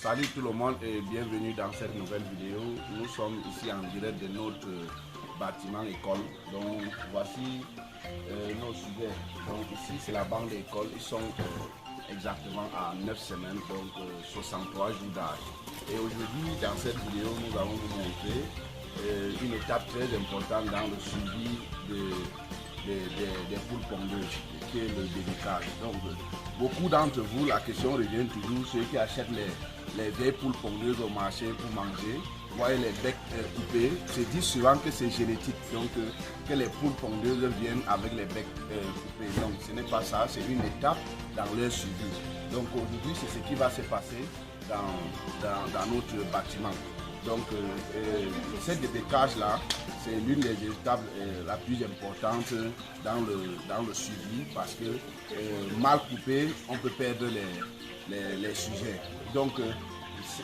Salut tout le monde et bienvenue dans cette nouvelle vidéo. Nous sommes ici en direct de notre bâtiment école. Donc voici nos sujets. Donc ici c'est la banque d'école. Ils sont exactement à 9 semaines, donc 63 jours d'âge. Et aujourd'hui dans cette vidéo nous allons vous montrer une étape très importante dans le suivi des poules pondeuses, qui est le débicage. Donc beaucoup d'entre vous, la question revient toujours, ceux qui achètent les vieilles poules pondeuses au marché pour manger, voyez les becs coupés, se disent souvent que c'est génétique, donc que les poules pondeuses viennent avec les becs coupés. Donc ce n'est pas ça, c'est une étape dans leur suivi. Donc aujourd'hui c'est ce qui va se passer dans notre bâtiment. Donc cette débecage là, c'est l'une des étapes la plus importante dans le suivi, parce que mal coupé, on peut perdre les sujets. Donc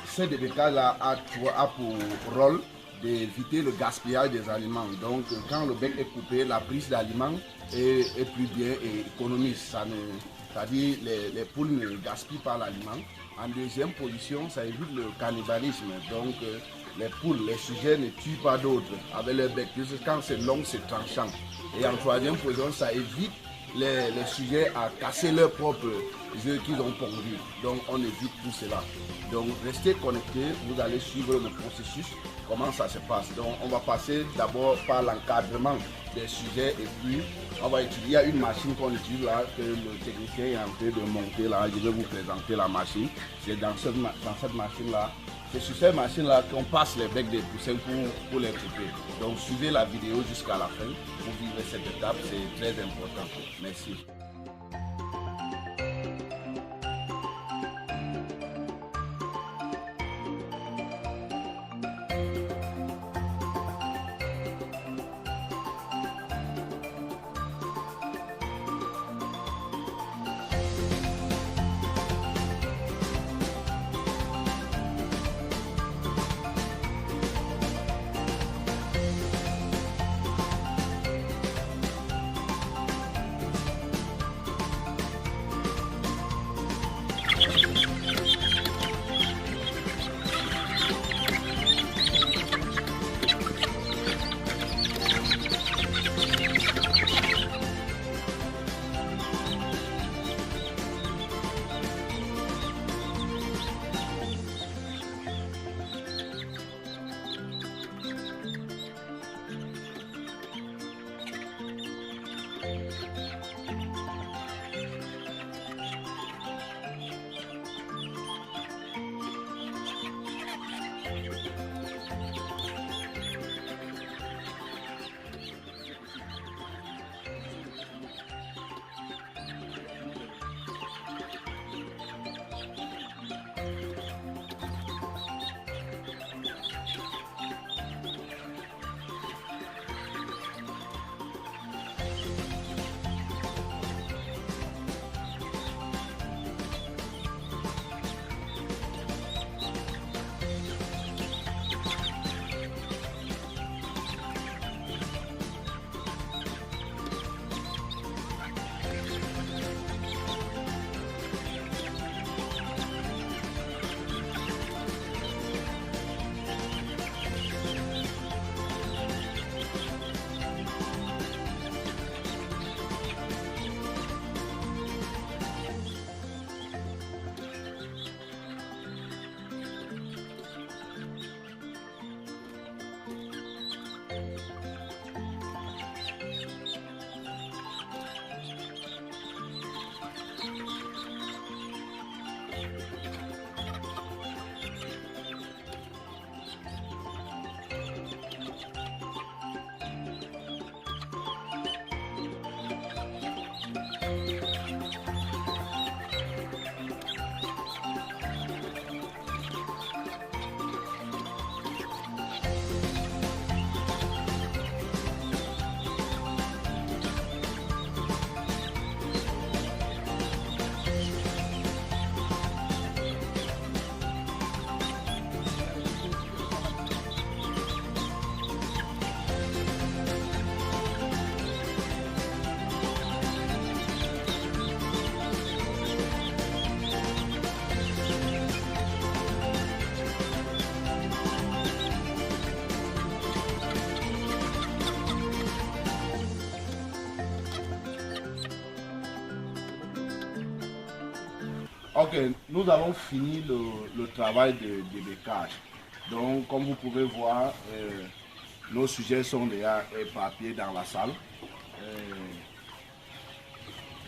ce débecage là a pour rôle d'éviter le gaspillage des aliments. Donc quand le bec est coupé, la prise d'aliments est plus bien et économise. C'est-à-dire les poules ne gaspillent pas l'aliment. En deuxième position, ça évite le cannibalisme. Donc les poules, les sujets ne tuent pas d'autres avec le bec. Quand c'est long, c'est tranchant. Et en troisième position, ça évite les sujets à casser leurs propres œufs qu'ils ont pondus. Donc on évite tout cela. Donc restez connectés, vous allez suivre le processus, comment ça se passe. Donc on va passer d'abord par l'encadrement des sujets et puis on va utiliser, il y a une machine qu'on utilise là, que le technicien est en train de monter là. Je vais vous présenter la machine. C'est dans cette machine là. C'est sur cette machine là qu'on passe les becs des poussins pour les couper. Donc suivez la vidéo jusqu'à la fin pour vivre cette étape, c'est très important. Merci. Ok, nous avons fini le travail de débécage. Donc, comme vous pouvez voir, nos sujets sont déjà éparpillés dans la salle.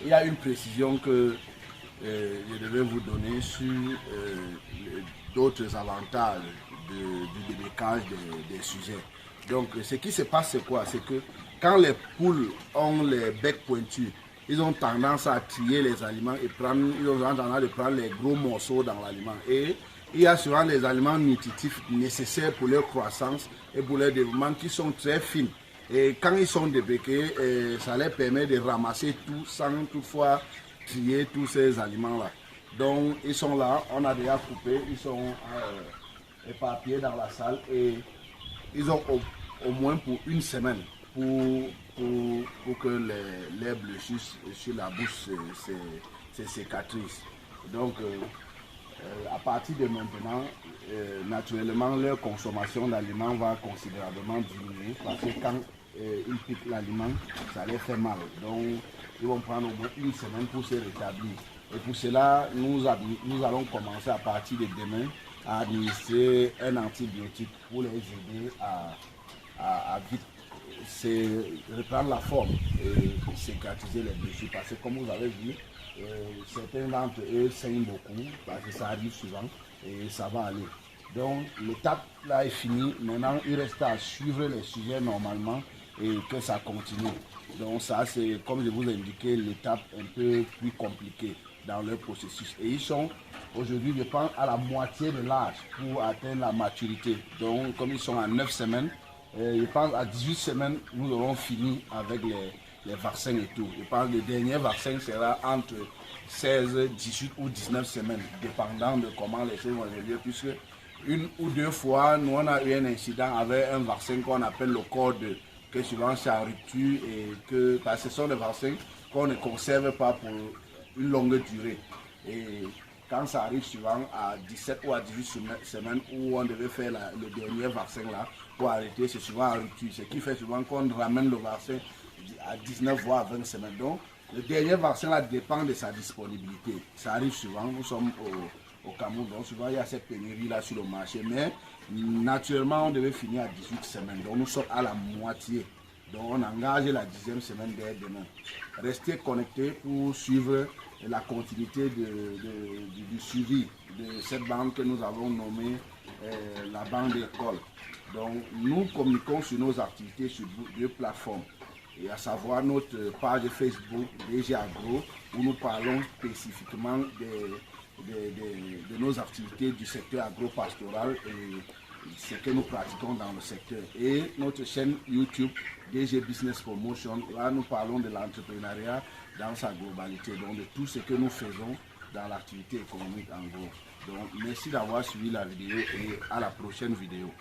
Il y a une précision que je devais vous donner sur d'autres avantages du débécage des sujets. Donc, ce qui se passe, c'est quoi? C'est que quand les poules ont les becs pointus, ils ont tendance à trier les aliments et ils ont tendance à prendre les gros morceaux dans l'aliment. Et il y a souvent des aliments nutritifs nécessaires pour leur croissance et pour leur développement qui sont très fins. Et quand ils sont débéqués, ça leur permet de ramasser tout sans toutefois trier tous ces aliments-là. Donc, ils sont là, on a déjà coupé, ils sont éparpillés dans la salle et ils ont au moins pour une semaine pour que les blessures sur la bouche se cicatrisent. Donc, à partir de maintenant, naturellement, leur consommation d'aliments va considérablement diminuer parce que quand ils piquent l'aliment, ça les fait mal. Donc, ils vont prendre au moins une semaine pour se rétablir. Et pour cela, nous allons commencer à partir de demain à administrer un antibiotique pour les aider à vite reprendre la forme et cicatriser les blessures. Parce que comme vous avez vu, certains d'entre eux saignent beaucoup parce que ça arrive souvent et ça va aller. Donc l'étape là est finie. Maintenant, il reste à suivre les sujets normalement et que ça continue. Donc ça, c'est comme je vous ai indiqué, l'étape un peu plus compliquée dans leur processus. Et ils sont aujourd'hui, je pense, à la moitié de l'âge pour atteindre la maturité. Donc comme ils sont à 9 semaines, je pense à 18 semaines, nous aurons fini avec les vaccins et tout. Je pense que le dernier vaccin sera entre 16, 18 ou 19 semaines, dépendant de comment les choses vont évoluer, puisque une ou deux fois, nous on a eu un incident avec un vaccin qu'on appelle le code, que souvent c'est en rupture et que parce que ce sont des vaccins qu'on ne conserve pas pour une longue durée. Et quand ça arrive souvent à 17 ou à 18 semaines où on devait faire le dernier vaccin là pour arrêter, c'est souvent en rupture. Ce qui fait souvent qu'on ramène le vaccin à 19 voire 20 semaines. Donc le dernier vaccin là dépend de sa disponibilité. Ça arrive souvent, nous sommes au Cameroun, donc souvent il y a cette pénurie là sur le marché. Mais naturellement on devait finir à 18 semaines. Donc nous sommes à la moitié. Donc on engage la 10e semaine dès demain. Restez connectés pour suivre la continuité du suivi de cette bande que nous avons nommée la bande d'école. Donc nous communiquons sur nos activités sur deux plateformes, et à savoir notre page Facebook DG Agro où nous parlons spécifiquement de nos activités du secteur agro-pastoral et ce que nous pratiquons dans le secteur, et notre chaîne YouTube DG Business Promotion. Là nous parlons de l'entrepreneuriat dans sa globalité, donc de tout ce que nous faisons dans l'activité économique en gros. Donc merci d'avoir suivi la vidéo et à la prochaine vidéo.